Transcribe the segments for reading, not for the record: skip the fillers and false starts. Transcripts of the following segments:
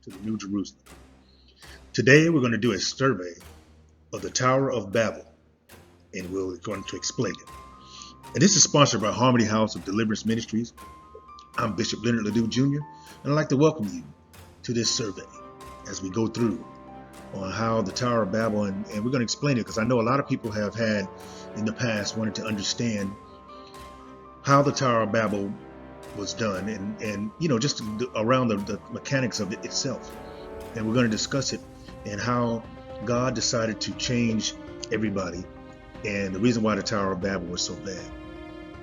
to the New Jerusalem. Today we're going to do a survey of the Tower of Babel, and we're going to explain it. And this is sponsored by Harmony House of Deliverance Ministries. I'm Bishop Leonard Ledoux Jr., and I'd like to welcome you to this survey as we go through on how the Tower of Babel, and we're going to explain it because I know a lot of people have had in the past wanted to understand how the Tower of Babel was done and just around the mechanics of it itself. And we're going to discuss it and how God decided to change everybody and the reason why the Tower of Babel was so bad.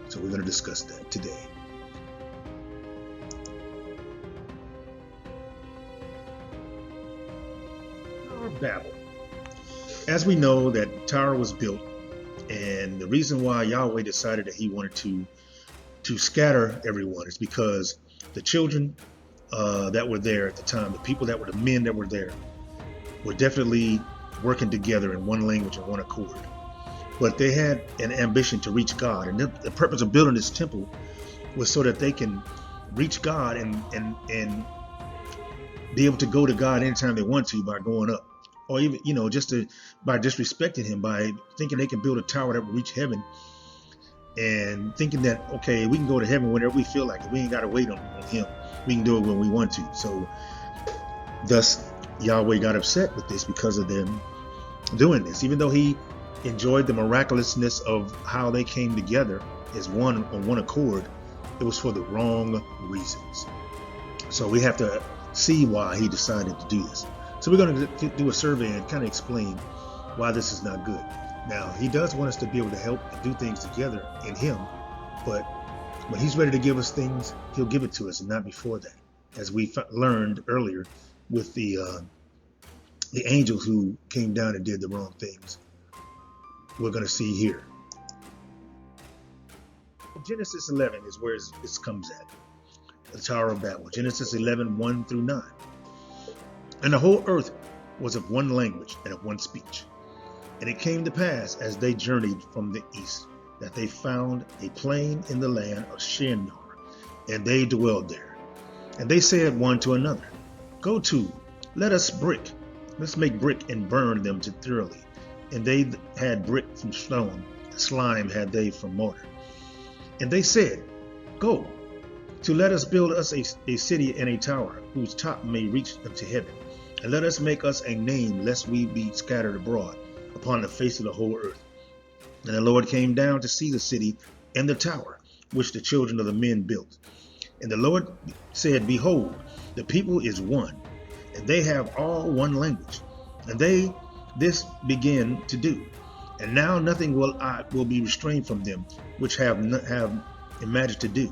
So we're going to discuss that today. Tower of Babel. As we know, that tower was built, and the reason why Yahweh decided that he wanted to scatter everyone is because the children that were there at the time, the people that were the men that were there, were definitely working together in one language and one accord. But they had an ambition to reach God, and the purpose of building this temple was so that they can reach God and be able to go to God anytime they want to by going up, or even by disrespecting him, by thinking they can build a tower that will reach heaven, and thinking that, okay, we can go to heaven whenever we feel like it. We ain't got to wait on him. We can do it when we want to. So thus Yahweh got upset with this because of them doing this. Even though he enjoyed the miraculousness of how they came together as one on one accord, it was for the wrong reasons. So we have to see why he decided to do this. So we're going to do a survey and kind of explain why this is not good. Now, he does want us to be able to help and do things together in him, but when he's ready to give us things, he'll give it to us, and not before that. As we learned earlier with the angels who came down and did the wrong things, we're going to see here. Genesis 11 is where this comes at, the Tower of Babel. Genesis 11, 1 through 9. And the whole earth was of one language and of one speech. And it came to pass, as they journeyed from the east, that they found a plain in the land of Shinar, and they dwelled there. And they said one to another, Go to, let's make brick and burn them to thoroughly. And they had brick from stone, slime had they from mortar. And they said, Go to, let us build us a city and a tower, whose top may reach unto heaven. And let us make us a name, lest we be scattered abroad upon the face of the whole earth. And the Lord came down to see the city and the tower, which the children of the men built. And the Lord said, Behold, the people is one, and they have all one language. And they this begin to do. And now nothing will be restrained from them, which have imagined to do.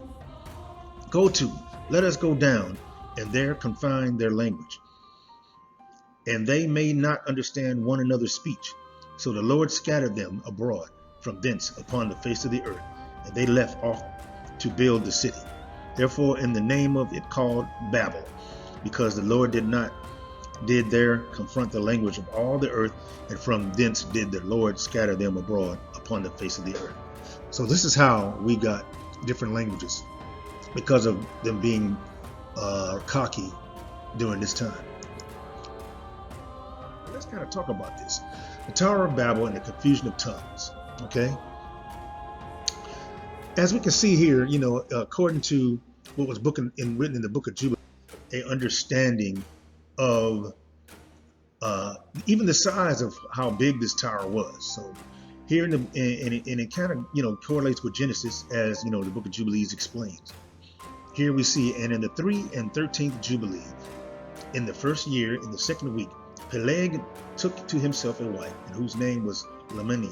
Go to, let us go down, and there confine their language. And they may not understand one another's speech. So the Lord scattered them abroad from thence upon the face of the earth, and they left off to build the city. Therefore in the name of it called Babel, because the Lord did there confront the language of all the earth, and from thence did the Lord scatter them abroad upon the face of the earth. So this is how we got different languages, because of them being cocky during this time. Let's kind of talk about this. The Tower of Babel and the confusion of tongues. Okay. As we can see here, according to what was written in the book of Jubilee, a understanding of even the size of how big this tower was. So here and it kind of correlates with Genesis, as the book of Jubilees explains. Here we see, and in the 3 and 13th Jubilee, in the first year, in the second week, Peleg took to himself a wife, and whose name was Lameni,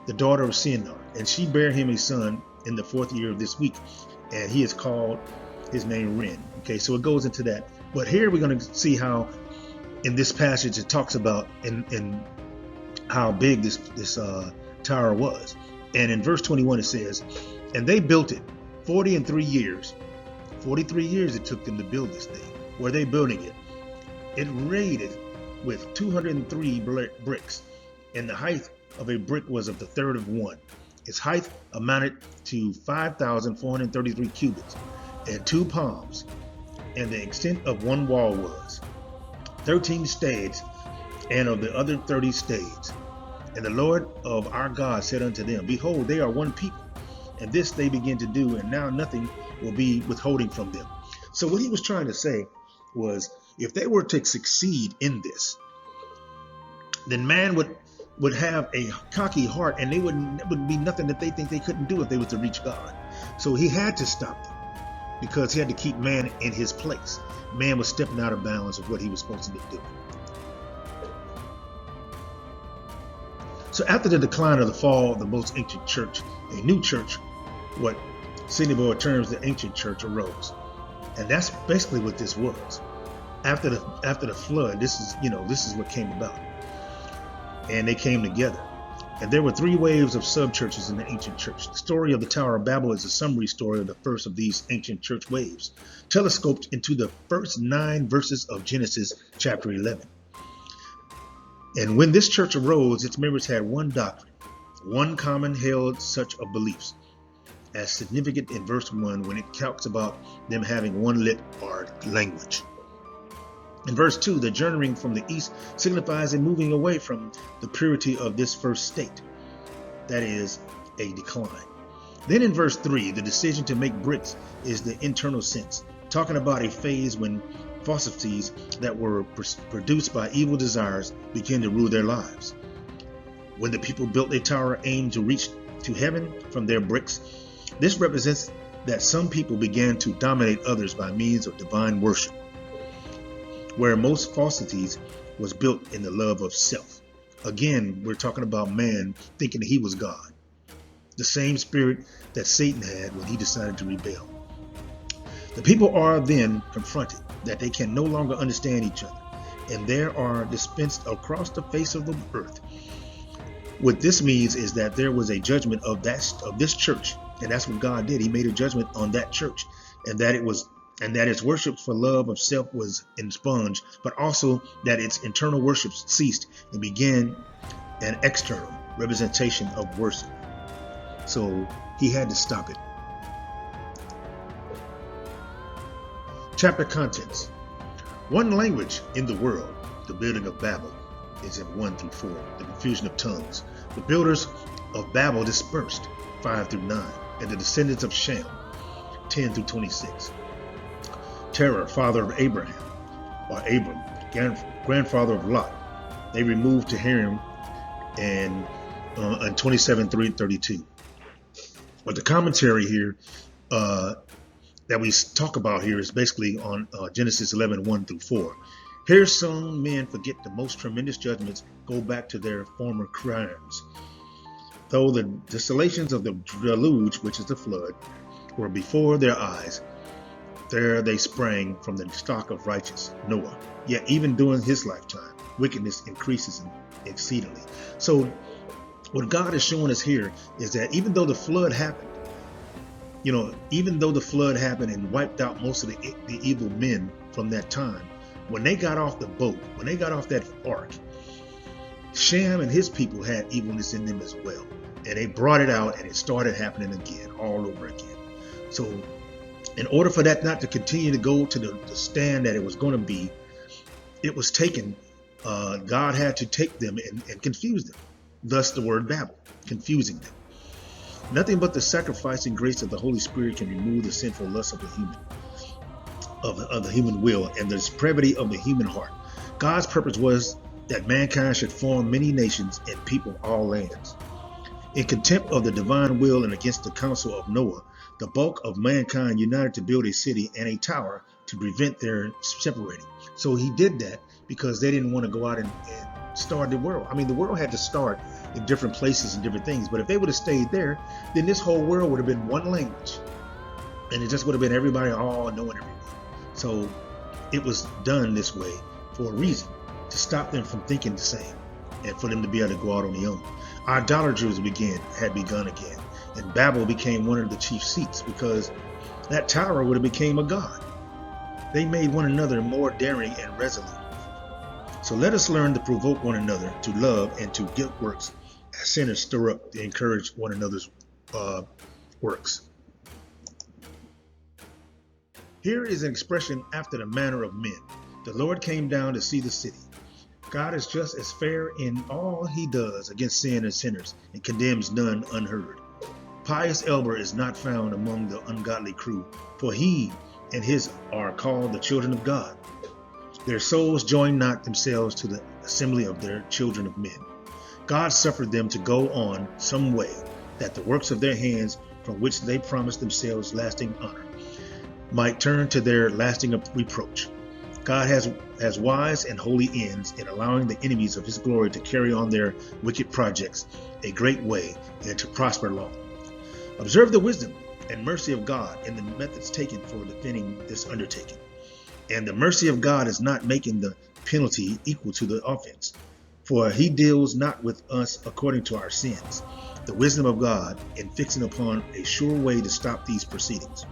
the daughter of Shinar, and she bare him a son in the 4th year of this week, and he is called his name Ren. Okay, so it goes into that. But here we're going to see how in this passage it talks about in how big this tower was. And in verse 21 it says, and they built it 43 years. 43 years it took them to build this thing. Were they building it? It rated with 203 bricks, and the height of a brick was of the third of one. Its height amounted to 5,433 cubits and 2 palms, and the extent of one wall was 13 staves, and of the other 30 staves. And the Lord of our God said unto them, Behold, they are one people, and this they begin to do, and now nothing will be withholding from them. So what he was trying to say was, if they were to succeed in this, then man would have a cocky heart, and it would be nothing that they think they couldn't do if they were to reach God. So he had to stop them, because he had to keep man in his place. Man was stepping out of bounds of what he was supposed to be doing. So after the decline of the fall of the most ancient church, a new church, what Sidney Boyd terms the ancient church, arose. And that's basically what this was. After the flood, this is what came about. And they came together. And there were 3 waves of sub-churches in the ancient church. The story of the Tower of Babel is a summary story of the first of these ancient church waves, telescoped into the first 9 verses of Genesis chapter 11. And when this church arose, its members had one doctrine, one common held such of beliefs, as significant in verse 1 when it talks about them having one lip or language. In verse 2, the journeying from the east signifies a moving away from the purity of this first state, that is, a decline. Then in verse 3, the decision to make bricks is the internal sense, talking about a phase when falsities that were produced by evil desires began to rule their lives. When the people built a tower aimed to reach to heaven from their bricks, this represents that some people began to dominate others by means of divine worship, where most falsities was built in the love of self. Again, we're talking about man thinking that he was God, the same spirit that Satan had when he decided to rebel. The people are then confronted that they can no longer understand each other, and there are dispensed across the face of the earth. What this means is that there was a judgment of this church, and that's what God did. He made a judgment on that church, and that its worship for love of self was expunged, but also that its internal worship ceased and began an external representation of worship. So he had to stop it. Chapter contents. One language in the world, the building of Babel, is in 1 through 4. The confusion of tongues. The builders of Babel dispersed, 5 through 9. And the descendants of Shem, 10 through 26. Terah, father of Abraham, or Abram, grandfather of Lot. They removed to Haran and 27 through 32. But the commentary here that we talk about here is basically on Genesis 11, 1 through 4. Here some men forget the most tremendous judgments go back to their former crimes. Though the desolations of the deluge, which is the flood, were before their eyes, there they sprang from the stock of righteous Noah. Yet even during his lifetime, wickedness increases exceedingly. So what God is showing us here is that even though the flood happened, even though the flood happened and wiped out most of the evil men from that time, when they got off the boat, when they got off that ark, Shem and his people had evilness in them as well. And they brought it out, and it started happening again, all over again. So in order for that not to continue to go to the stand that it was going to be, it was taken, God had to take them and confuse them. Thus the word Babel, confusing them. Nothing but the sacrificing grace of the Holy Spirit can remove the sinful lust of the human will and the depravity of the human heart. God's purpose was that mankind should form many nations and people all lands. In contempt of the divine will and against the counsel of Noah, the bulk of mankind united to build a city and a tower to prevent their separating. So he did that because they didn't want to go out and start the world. I mean, the world had to start in different places and different things, but if they would have stayed there, then this whole world would have been one language, and it just would have been everybody all knowing everyone. So it was done this way for a reason, to stop them from thinking the same and for them to be able to go out on their own. Idolatry had begun again, and Babel became one of the chief seats because that tower would have became a god. They made one another more daring and resolute. So let us learn to provoke one another to love and to good works, as sinners stir up to encourage one another's works. Here is an expression after the manner of men. The Lord came down to see the city. God is just as fair in all he does against sin and sinners, and condemns none unheard. Pious Elber is not found among the ungodly crew, for he and his are called the children of God. Their souls join not themselves to the assembly of their children of men. God suffered them to go on some way, that the works of their hands, from which they promised themselves lasting honor, might turn to their lasting reproach. God has wise and holy ends in allowing the enemies of his glory to carry on their wicked projects a great way and to prosper long. Observe the wisdom and mercy of God in the methods taken for defending this undertaking. And the mercy of God is not making the penalty equal to the offense, for he deals not with us according to our sins. The wisdom of God in fixing upon a sure way to stop these proceedings.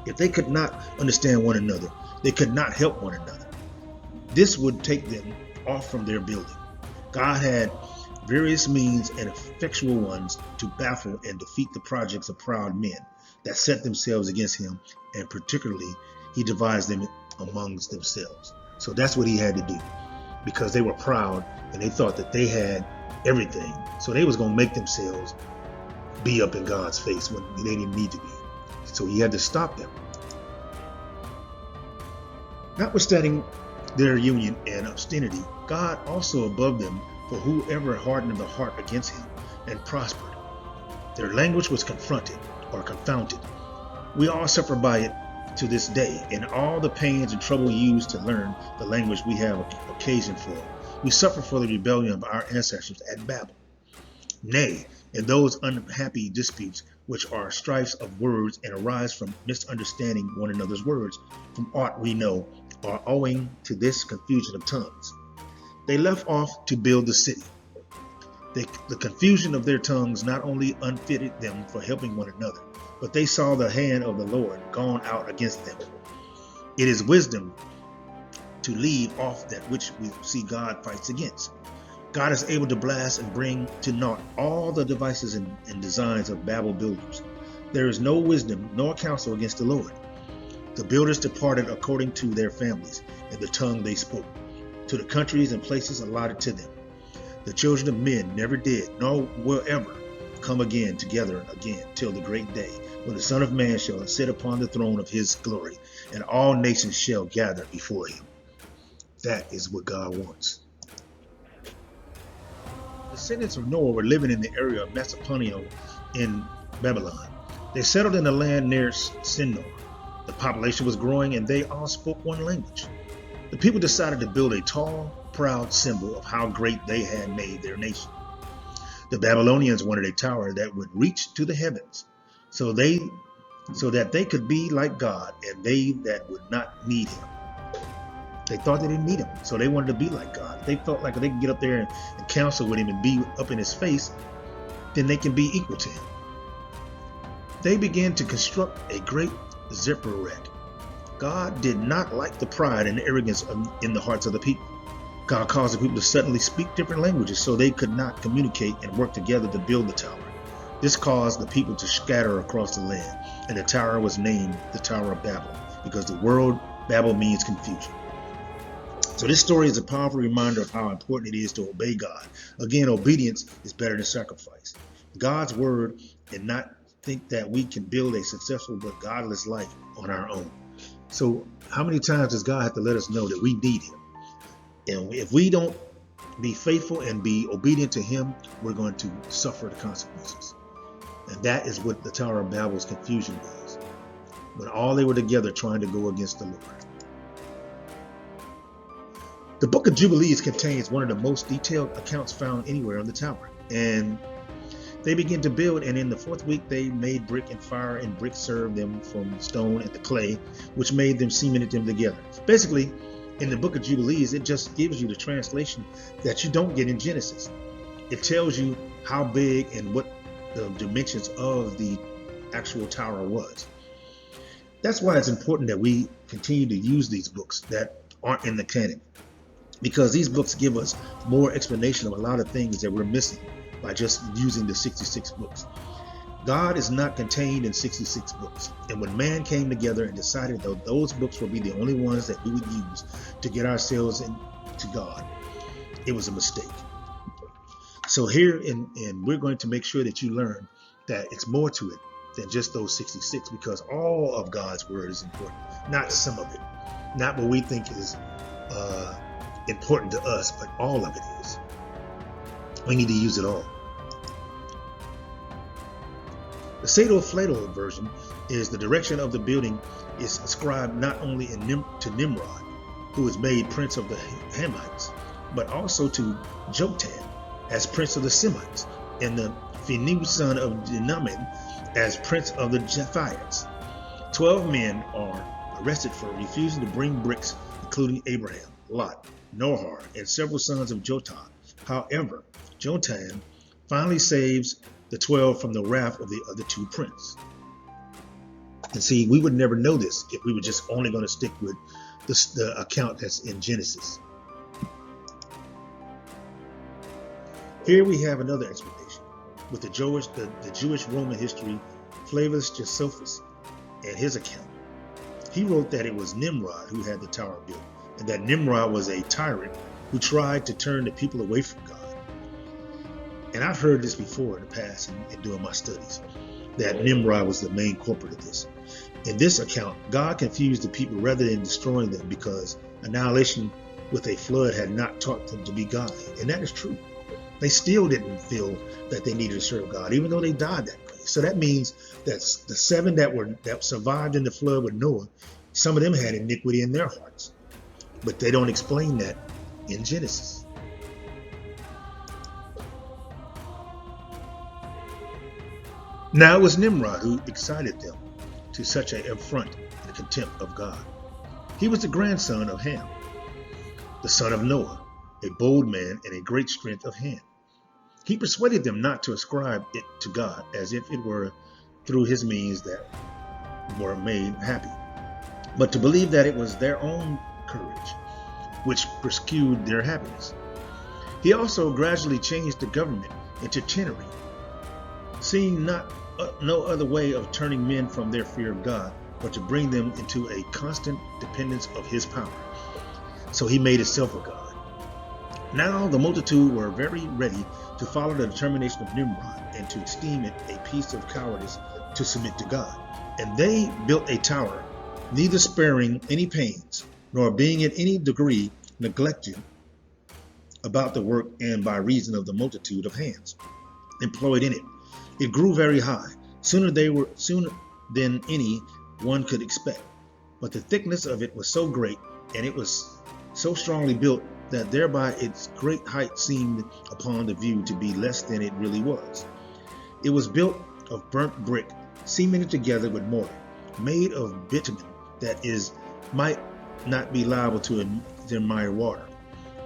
If they could not understand one another, they could not help one another. This would take them off from their building. God had various means and effectual ones to baffle and defeat the projects of proud men that set themselves against him, and particularly he devised them amongst themselves. So that's what he had to do, because they were proud and they thought that they had everything. So they was going to make themselves be up in God's face when they didn't need to be. So he had to stop them. Notwithstanding their union and obstinity, God also above them for whoever hardened the heart against him and prospered. Their language was confronted or confounded. We all suffer by it to this day, in all the pains and trouble used to learn the language we have occasion for. We suffer for the rebellion of our ancestors at Babel. Nay, in those unhappy disputes which are strifes of words and arise from misunderstanding one another's words, from aught we know, are owing to this confusion of tongues. They left off to build the city. The confusion of their tongues not only unfitted them for helping one another, but they saw the hand of the Lord gone out against them. It is wisdom to leave off that which we see God fights against. God is able to blast and bring to naught all the devices and designs of Babel builders. There is no wisdom nor counsel against the Lord. The builders departed according to their families and the tongue they spoke, to the countries and places allotted to them. The children of men never did, nor will ever come again together again till the great day, when the Son of Man shall sit upon the throne of his glory, and all nations shall gather before him. That is what God wants. The descendants of Noah were living in the area of Mesopotamia in Babylon. They settled in the land near Shinar. The population was growing and they all spoke one language. The people decided to build a tall, proud symbol of how great they had made their nation. The Babylonians wanted a tower that would reach to the heavens, so that they could be like God, and they that would not need him. They thought they didn't need him, so they wanted to be like God. They felt like if they could get up there and counsel with him and be up in his face, then they can be equal to him. They began to construct a great zipporette. God did not like the pride and arrogance in the hearts of the people. God caused the people to suddenly speak different languages so they could not communicate and work together to build the tower. This caused the people to scatter across the land, and the tower was named the Tower of Babel, because the word Babel means confusion. So this story is a powerful reminder of how important it is to obey God. Again, obedience is better than sacrifice. God's word, and not think that we can build a successful but godless life on our own. So how many times does God have to let us know that we need him? And if we don't be faithful and be obedient to him, we're going to suffer the consequences. And that is what the Tower of Babel's confusion was, when all they were together trying to go against the Lord. The book of Jubilees contains one of the most detailed accounts found anywhere on the tower. And they began to build, and in the fourth week they made brick and fire, and brick served them from stone and the clay, which made them cemented them together. Basically, in the book of Jubilees, it just gives you the translation that you don't get in Genesis. It tells you how big and what the dimensions of the actual tower was. That's why it's important that we continue to use these books that aren't in the canon, because these books give us more explanation of a lot of things that we're missing by just using the 66 books. God is not contained in 66 books. And when man came together and decided that those books would be the only ones that we would use to get ourselves into God, it was a mistake. So here, and we're going to make sure that you learn that it's more to it than just those 66, because all of God's word is important, not some of it, not what we think is important to us, but all of it is. We need to use it all. The Pseudo-Plato version is the direction of the building is ascribed not only to Nimrod, who was made prince of the Hamites, but also to Jotam as prince of the Semites, and the Phineu son of Dinamin as prince of the Japhites. 12 men are arrested for refusing to bring bricks, including Abraham, Lot, Noah, and several sons of Jotam. However, Jotam finally saves the 12 from the wrath of the other two princes. And see, we would never know this if we were just only going to stick with the account that's in Genesis. Here we have another explanation with the Jewish Roman history, Flavius Josephus, and his account. He wrote that it was Nimrod who had the tower built, and that Nimrod was a tyrant who tried to turn the people away from God. And I've heard this before in the past in doing my studies, that Nimrod was the main culprit of this. In this account, God confused the people rather than destroying them, because annihilation with a flood had not taught them to be godly. And that is true. They still didn't feel that they needed to serve God, even though they died that way. So that means that the 7 that survived in the flood with Noah, some of them had iniquity in their hearts. But they don't explain that in Genesis. Now it was Nimrod who excited them to such an affront and contempt of God. He was the grandson of Ham, the son of Noah, a bold man and a great strength of hand. He persuaded them not to ascribe it to God, as if it were through his means that were made happy, but to believe that it was their own courage which pursued their happiness. He also gradually changed the government into tyranny, seeing no other way of turning men from their fear of God, but to bring them into a constant dependence of his power. So he made himself a God. Now the multitude were very ready to follow the determination of Nimrod, and to esteem it a piece of cowardice to submit to God. And they built a tower, neither sparing any pains, nor being in any degree neglected about the work, and by reason of the multitude of hands employed in it, it grew very high, sooner than any one could expect. But the thickness of it was so great, and it was so strongly built, that thereby its great height seemed upon the view to be less than it really was. It was built of burnt brick, cemented together with mortar, made of bitumen, that is, might not be liable to admire water.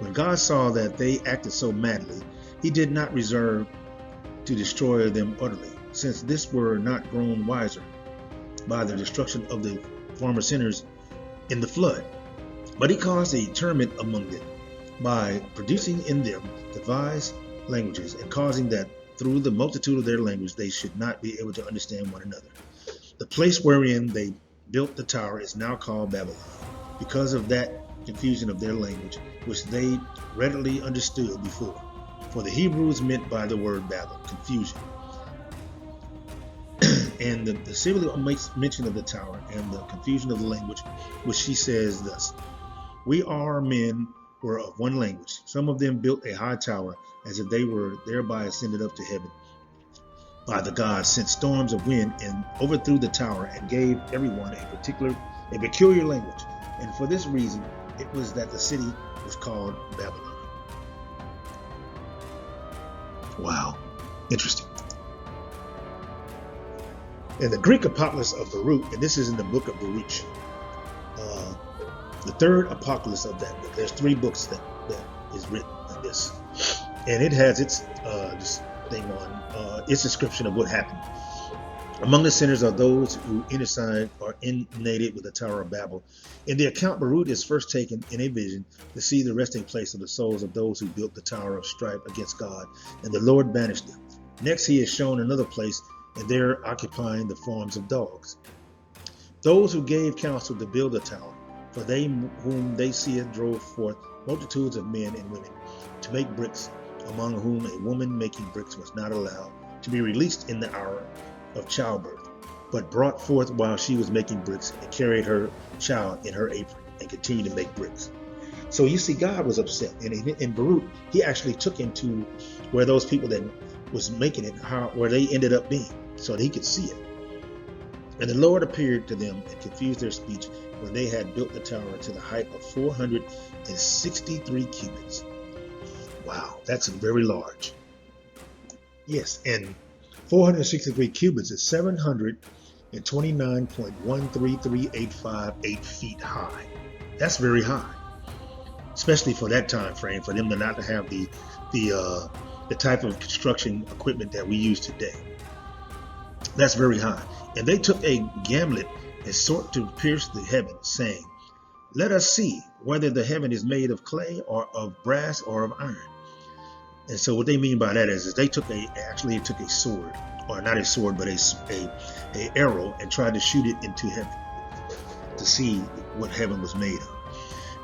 When God saw that they acted so madly, he did not reserve to destroy them utterly, since this were not grown wiser by the destruction of the former sinners in the flood. But he caused a torment among them, by producing in them devised languages, and causing that through the multitude of their language they should not be able to understand one another. The place wherein they built the tower is now called Babylon, because of that confusion of their language, which they readily understood before. For the Hebrews meant by the word Babel, confusion. And the Sibyl makes mention of the tower and the confusion of the language, which she says thus: we are men were of one language. Some of them built a high tower, as if they were thereby ascended up to heaven by the gods, sent storms of wind and overthrew the tower, and gave everyone a peculiar language. And for this reason it was that the city was called Babylon. Wow, interesting. In the Greek apocalypse of Baruch, and this is in the book of Baruch, the third apocalypse of that book. There's 3 books that is written in this, and it has its this thing on its description of what happened. Among the sinners are those who are inundated with the Tower of Babel. In the account, Baruch is first taken in a vision to see the resting place of the souls of those who built the Tower of Strife against God, and the Lord banished them. Next, he is shown another place and there occupying the forms of dogs. Those who gave counsel to build a tower, for they whom they seeth drove forth multitudes of men and women to make bricks, among whom a woman making bricks was not allowed to be released in the hour of childbirth, but brought forth while she was making bricks, and carried her child in her apron, and continued to make bricks. So you see, God was upset, and in Baruch, he actually took him to where those people that was making it, where they ended up being, so that he could see it. And the Lord appeared to them and confused their speech when they had built the tower to the height of 463 cubits. Wow, that's very large. Yes, and 463 cubits is 729.13385 feet high. That's very high, especially for that time frame, for them to not to have the type of construction equipment that we use today. That's very high. And they took a gimlet and sought to pierce the heaven, saying, "Let us see whether the heaven is made of clay, or of brass, or of iron." And so what they mean by that is they took a sword, or not a sword, but a arrow, and tried to shoot it into heaven to see what heaven was made of.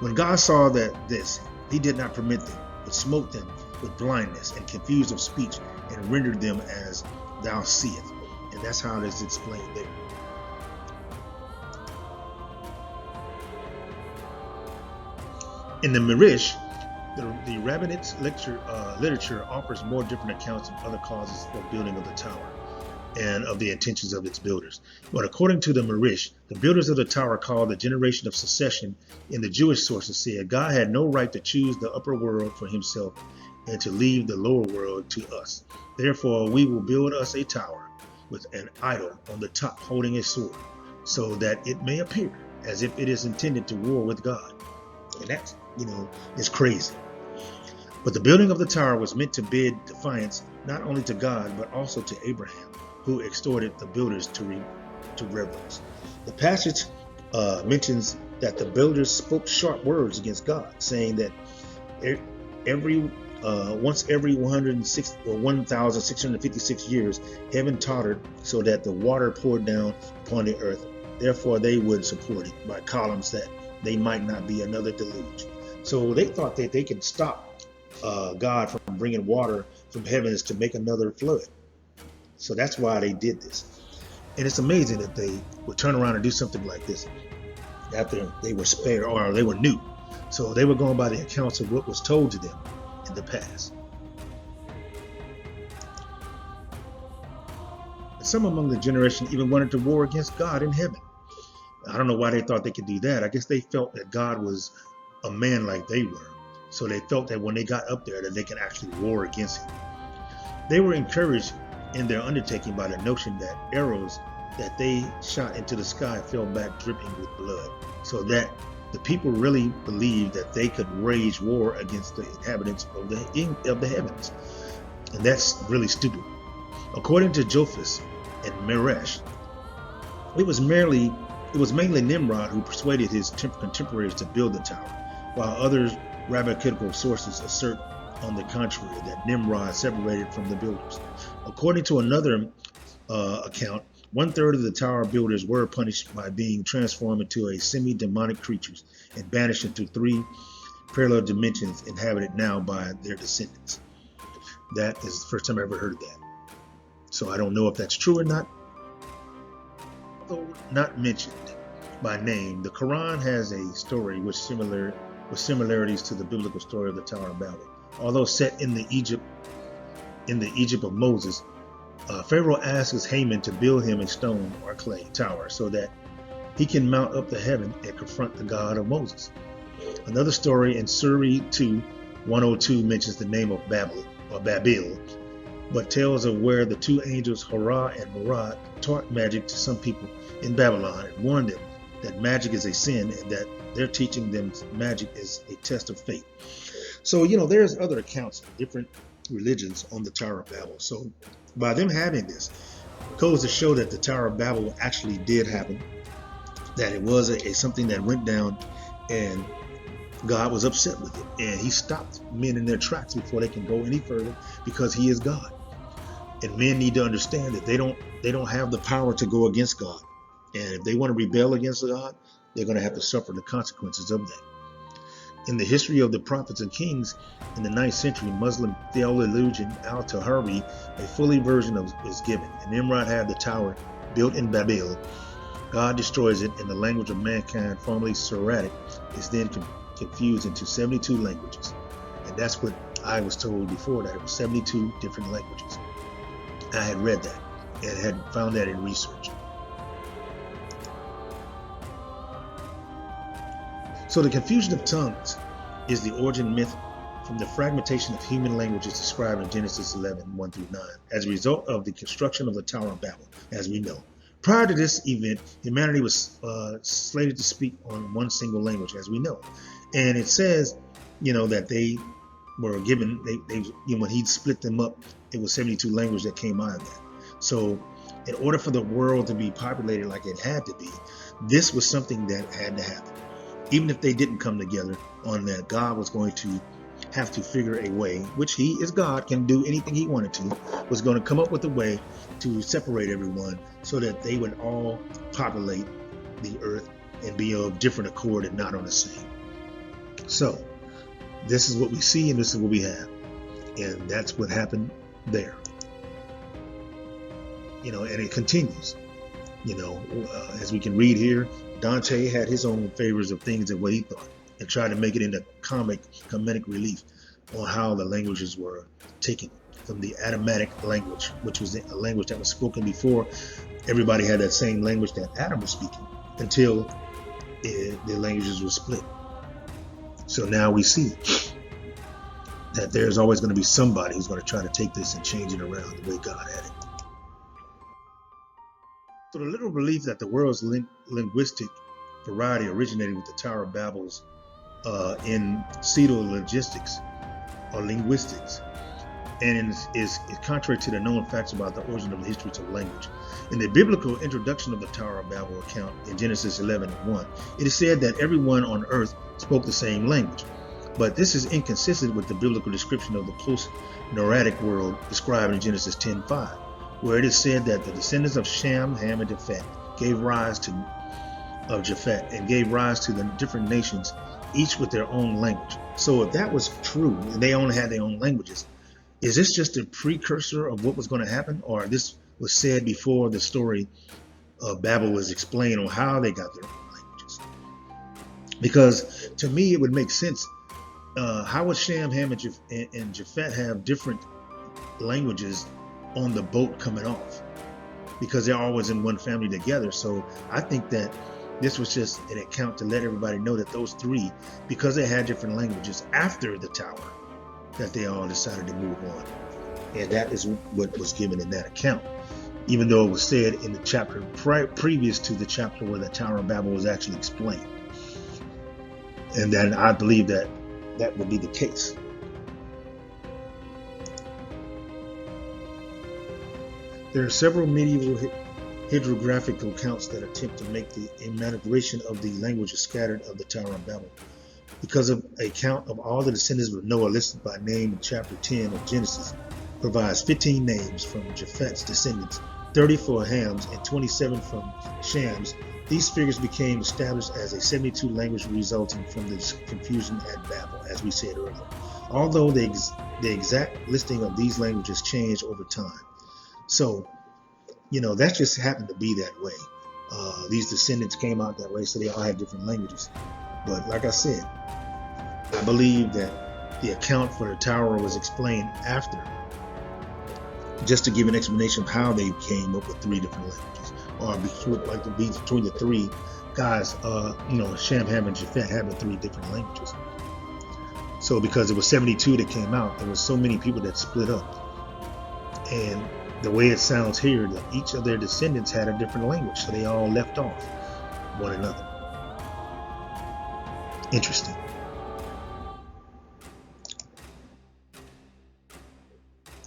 When God saw this, he did not permit them, but smote them with blindness and confused of speech, and rendered them as thou seest. And that's how it is explained there. In the Mirish, the rabbinic literature offers more different accounts of other causes for building of the tower and of the intentions of its builders. But according to the Mirish, the builders of the tower, called the generation of secession in the Jewish sources, said God had no right to choose the upper world for himself and to leave the lower world to us. Therefore, we will build us a tower with an idol on the top holding a sword, so that it may appear as if it is intended to war with God. And that, is crazy. But the building of the tower was meant to bid defiance not only to God, but also to Abraham, who exhorted the builders to reverence. The passage mentions that the builders spoke sharp words against God, saying that once every 1,656 years, heaven tottered so that the water poured down upon the earth. Therefore, they would support it by columns, that they might not be another deluge. So they thought that they could stop God from bringing water from heavens to make another flood. So that's why they did this. And it's amazing that they would turn around and do something like this after they were spared, or they were new. So they were going by the accounts of what was told to them in the past. And some among the generation even wanted to war against God in heaven. I don't know why they thought they could do that. I guess they felt that God was a man like they were. So they felt that when they got up there, that they could actually war against him. They were encouraged in their undertaking by the notion that arrows that they shot into the sky fell back dripping with blood, so that the people really believed that they could wage war against the inhabitants of the heavens. And that's really stupid. According to Jophus and Meresh, it was mainly Nimrod who persuaded his contemporaries to build the tower, while other rabbinical sources assert, on the contrary, that Nimrod separated from the builders. According to another account, 1/3 of the tower builders were punished by being transformed into a semi-demonic creatures and banished into 3 parallel dimensions inhabited now by their descendants. That is the first time I ever heard of that. So I don't know if that's true or not. Although not mentioned by name, the Quran has a story with similarities to the biblical story of the Tower of Babel. Although set in the Egypt of Moses, Pharaoh asks Haman to build him a stone or clay tower so that he can mount up to heaven and confront the God of Moses. Another story in Surah 2:102 mentions the name of Babel, but tells of where the 2 angels Hurrah and Murad taught magic to some people in Babylon and warned them that magic is a sin, and that they're teaching them magic is a test of faith. So, there's other accounts of different religions on the Tower of Babel. So by them having this, it goes to show that the Tower of Babel actually did happen, that it was something that went down, and God was upset with it, and he stopped men in their tracks before they can go any further, because he is God. And men need to understand that they don't have the power to go against God. And if they want to rebel against God, they're going to have to suffer the consequences of that. In the history of the prophets and kings in the 9th century, Muslim theologian al-Tahari, a fully version of is given. And Nimrod had the tower built in Babel. God destroys it, and the language of mankind, formerly Suratic, is then confused into 72 languages. And that's what I was told before, that it was 72 different languages. I had read that and had found that in research. So the confusion of tongues is the origin myth from the fragmentation of human languages described in Genesis 11, 1 through 9, as a result of the construction of the Tower of Babel, as we know. Prior to this event, humanity was slated to speak on one single language, as we know. And it says, that they were given, when he split them up, it was 72 languages that came out of that. So in order for the world to be populated like it had to be, this was something that had to happen. Even if they didn't come together on that, God was going to have to figure a way, which he is God, can do anything he wanted to, was going to come up with a way to separate everyone so that they would all populate the earth and be of different accord and not on the same. So this is what we see and this is what we have. And that's what happened there. And it continues. As we can read here, Dante had his own favors of things and what he thought, and tried to make it into comedic relief on how the languages were taken from the Adamitic language, which was a language that was spoken before everybody had that same language that Adam was speaking, until the languages were split. So now we see that there's always going to be somebody who's going to try to take this and change it around the way God had it. So the literal belief that the world's linguistic variety originated with the Tower of Babel's in pseudo-logistics or linguistics, and is contrary to the known facts about the origin of the history of language. In the biblical introduction of the Tower of Babel account in Genesis 11:1, it is said that everyone on earth spoke the same language. But this is inconsistent with the biblical description of the post-Noahic world described in Genesis 10:5. where it is said that the descendants of Shem, Ham, and Japheth gave rise to the different nations, each with their own language. So if that was true, and they only had their own languages, is this just a precursor of what was going to happen, or this was said before the story of Babel was explained on how they got their own languages? Because to me, it would make sense. How would Shem, Ham, and Japheth have different languages on the boat coming off? Because they're always in one family together. So I think that this was just an account to let everybody know that those three, because they had different languages after the tower, that they all decided to move on. And that is what was given in that account, even though it was said in the chapter previous to the chapter where the Tower of Babel was actually explained. And then I believe that that would be the case. There are several medieval hydrographical accounts that attempt to make the enumeration of the languages scattered of the Tower of Babel. Because of a count of all the descendants of Noah listed by name in chapter 10 of Genesis, provides 15 names from Japheth's descendants, 30 for Ham's, and 27 from Sham's. These figures became established as a 72 language resulting from this confusion at Babel, as we said earlier. Although the exact listing of these languages changed over time. So, that just happened to be that way. These descendants came out that way, so they all had different languages. But like I said, I believe that the account for the tower was explained after, just to give an explanation of how they came up with three different languages, or between the three guys, Shem, Ham, and Japheth having three different languages. So because it was 72 that came out, there was so many people that split up. And the way it sounds here, that each of their descendants had a different language, so they all left off one another. Interesting.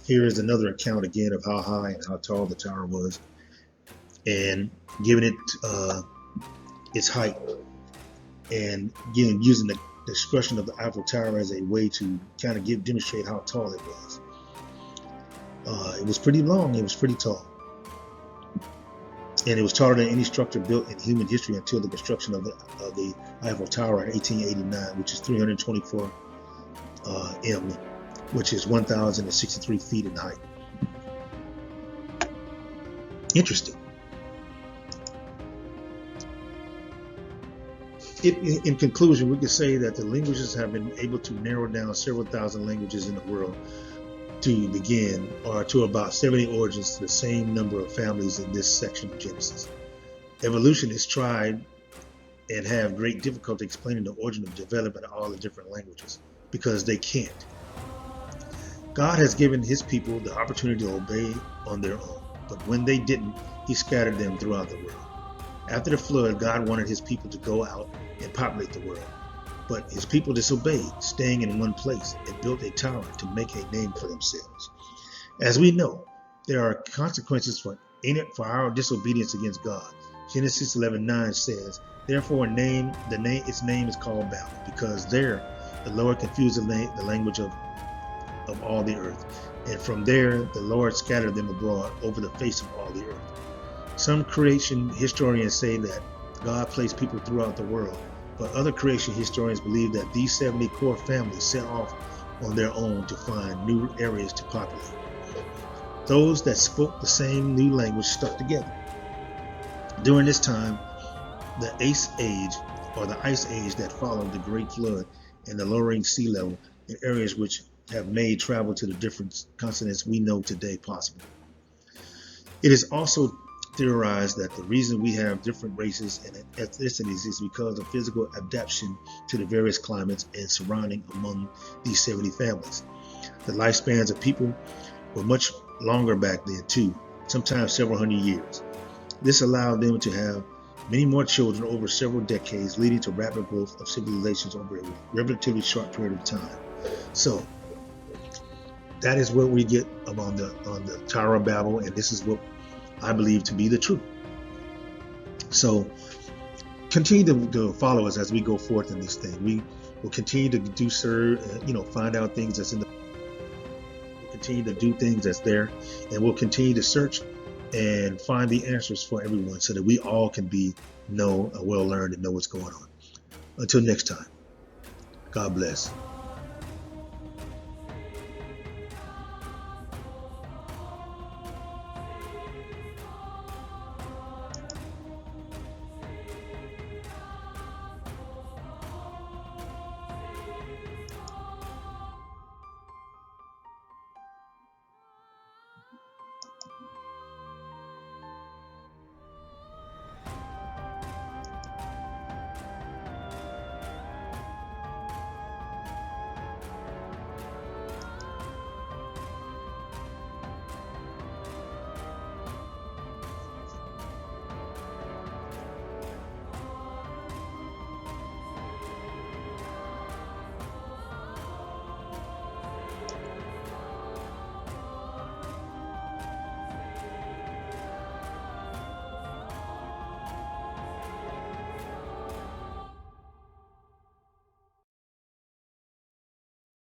Here is another account again of how high and how tall the tower was, and giving it its height, and again using the discussion of the Eiffel Tower as a way to kind of demonstrate how tall it was. It was pretty long. It was pretty tall. And it was taller than any structure built in human history until the construction of the Eiffel Tower in 1889, which is 324 m, which is 1,063 feet in height. Interesting. In conclusion, we can say that the linguists have been able to narrow down several thousand languages in the world to begin, or to about 70 origins to the same number of families in this section of Genesis. Evolutionists tried and have great difficulty explaining the origin of development of all the different languages because they can't. God has given his people the opportunity to obey on their own, but when they didn't, he scattered them throughout the world. After the flood, God wanted his people to go out and populate the world, but his people disobeyed, staying in one place, and built a tower to make a name for themselves. As we know, there are consequences for our disobedience against God. Genesis 11:9 says, "Therefore its name is called Babel, because there the Lord confused the language of all the earth. And from there the Lord scattered them abroad over the face of all the earth." Some creation historians say that God placed people throughout the world, but other creation historians believe that these 70 core families set off on their own to find new areas to populate. Those that spoke the same new language stuck together. During this time, the Ice Age, or the Ice Age that followed the Great Flood and the lowering sea level in areas which have made travel to the different continents we know today possible. It is also theorized that the reason we have different races and ethnicities is because of physical adaptation to the various climates and surrounding among these 70 families. The lifespans of people were much longer back then too, sometimes several hundred years. This allowed them to have many more children over several decades, leading to rapid growth of civilizations over a relatively short period of time. So that is what we get on the Tower of Babel, and this is what I believe to be the truth. So continue to follow us as we go forth in this thing. We will continue to find out things that's in the. We'll continue to do things that's there, and we'll continue to search and find the answers for everyone, so that we all can be well learned and know what's going on. Until next time, God bless.